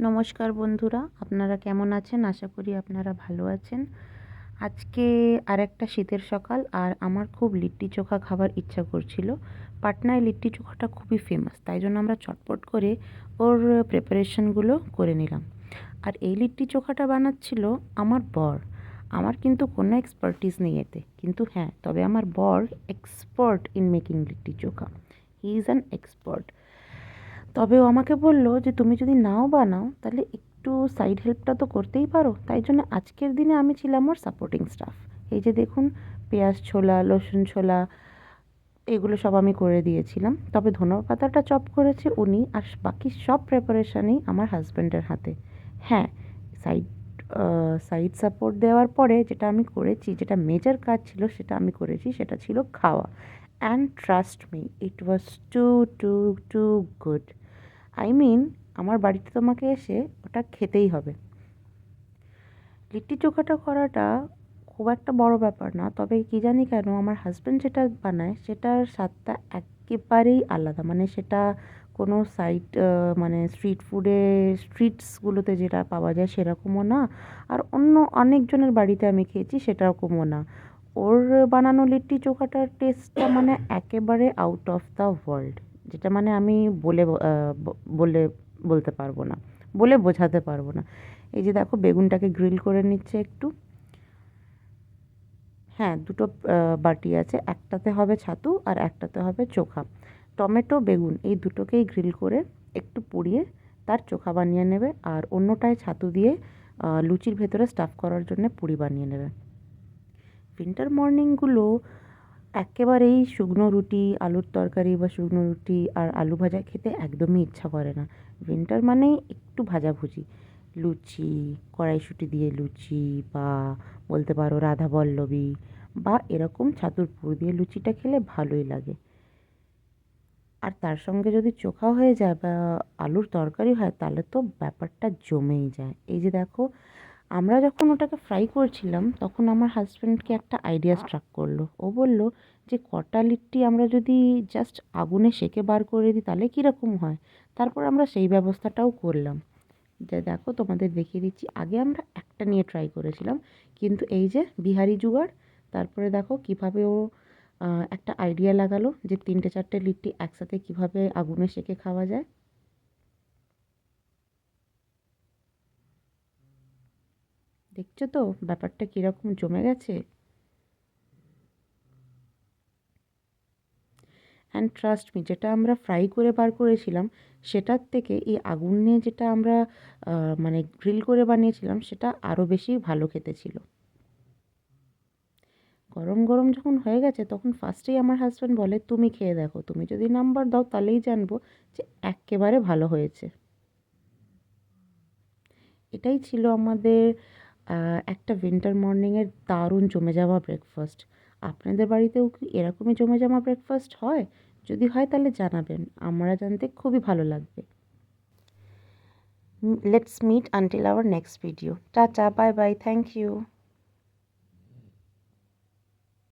নমস্কার বন্ধুরা, আপনারা কেমন আছেন? আশা করি আপনারা ভালো আছেন। আজকে আরেকটা শীতের সকাল, আর আমার খুব লিট্টি চোখা খাবার ইচ্ছা করছিল। পাটনায় লিট্টি চোখাটা খুবই ফেমাস, তাই জন্য আমরা চটপট করে ওর প্রিপারেশনগুলো করে নিলাম। আর এই লিট্টি চোখাটা বানাচ্ছিল আমার বর। আমার কিন্তু কোনো এক্সপার্টিস নেই এতে, কিন্তু হ্যাঁ, তবে আমার বর expert in making litti chokha. He is an expert. তবে ও আমাকে বলল যে তুমি যদি নাও বানাও তাহলে একটু সাইড হেল্পটা তো করতেই পারো। তাই জন্য আজকের দিনে আমি ছিলাম ওর সাপোর্টিং স্টাফ। এই যে দেখুন, পেঁয়াজ ছোলা, রসুন ছোলা, এগুলো সব আমি করে দিয়েছিলাম। তবে ধনেপাতাটা পাতাটা চপ করেছে উনি, আর বাকি সব প্রিপারেশানই আমার হাজব্যান্ডের হাতে। হ্যাঁ, সাইড সাইড সাপোর্ট দেওয়ার পরে যেটা আমি করেছি, যেটা মেজর কাজ ছিল সেটা আমি করেছি, সেটা ছিল খাওয়া। And trust me, it was too too too good. I mean, আমার বাড়িতে তোমাকে এসে ওটা খেতেই হবে। লিট্টি চোখাটা করাটা খুব একটা বড় ব্যাপার না, তবে কী জানি কেন আমার হাজব্যান্ড যেটা বানায় সেটার স্বাদটা একেবারেই আলাদা। মানে সেটা কোনো সাইড মানে স্ট্রিট ফুডে, স্ট্রিটসগুলোতে যেটা পাওয়া যায় সেরকমও না, আর অন্য অনেকজনের বাড়িতে আমি খেয়েছি সেরকমও না। ওর বানানো লিট্টি চোখাটার টেস্টটা মানে একেবারে আউট অফ দ্য ওয়ার্ল্ড, যেটা মানে আমি বলে বলে বলতে পারবো না, বলে বোঝাতে পারবো না। এই যে দেখো, বেগুনটাকে গ্রিল করে নিচ্ছে একটু। হ্যাঁ, দুটো বাটি আছে, একটাতে হবে ছাতু আর একটাতে হবে চোখা। টমেটো বেগুন এই দুটোকেই গ্রিল করে একটু পুড়িয়ে তার চোখা বানিয়ে নেবে, আর অন্যটায় ছাতু দিয়ে লুচির ভেতরে স্টাফ করার জন্য পুরি বানিয়ে নেবে। উইন্টার মর্নিংগুলো একেবারেই শুকনো রুটি, আলুর তরকারি বা শুকনো রুটি আর আলু ভাজা খেতে একদমই ইচ্ছা করে না। উইন্টার মানেই একটু ভাজাভুজি, লুচি, কড়াইশুঁটি দিয়ে লুচি, বা বলতে পারো রাধাবল্লভী, বা এরকম ছাতুর পুর দিয়ে লুচিটা খেলে ভালোই লাগে। আর তার সঙ্গে যদি চোখা হয়ে যায় বা আলুর তরকারি হয় তাহলে তো ব্যাপারটা জমেই যায়। এই যে দেখো, আমরা যখন ওটাকে ফ্রাই করছিলাম তখন আমার হাজব্যান্ডকে একটা আইডিয়া স্ট্রাক করলো। ও বলল যে কটা লিট্টি আমরা যদি জাস্ট আগুনে সেঁকে বার করে দিই তাহলে কীরকম হয়। তারপর আমরা সেই ব্যবস্থাটাও করলাম। যে দেখো, তোমাদের দেখিয়ে দিচ্ছি। আগে আমরা একটা নিয়ে ট্রাই করেছিলাম, কিন্তু এই যে বিহারি জুগাড়, তারপরে দেখো কিভাবে ও একটা আইডিয়া লাগালো যে 3-4টে লিট্টি একসাথে কিভাবে আগুনে সেঁকে খাওয়া যায়। দেখছো তো ব্যাপারটা কীরকম জমে গেছে। অ্যান্ড ট্রাস্ট মি, যেটা আমরা ফ্রাই করে বার করেছিলাম সেটার থেকে এই আগুনে যেটা আমরা মানে গ্রিল করে বানিয়েছিলাম সেটা আরও বেশি ভালো খেতে ছিল। গরম গরম যখন হয়ে গেছে তখন ফার্স্টেই আমার হাজব্যান্ড বলে, তুমি খেয়ে দেখো, তুমি যদি নাম্বার দাও তাহলেই জানবো যে একেবারে ভালো হয়েছে। এটাই ছিল আমাদের একটা উইন্টার মর্নিংয়ের দারুণ জমে যাওয়া ব্রেকফাস্ট। আপনাদের বাড়িতেও কি এরকমই জমে যাওয়া ব্রেকফাস্ট হয়? যদি হয় তাহলে জানাবেন, আমরা জানতে খুবই ভালো লাগবে। Let's meet until our next video. Tata, bye bye, thank you.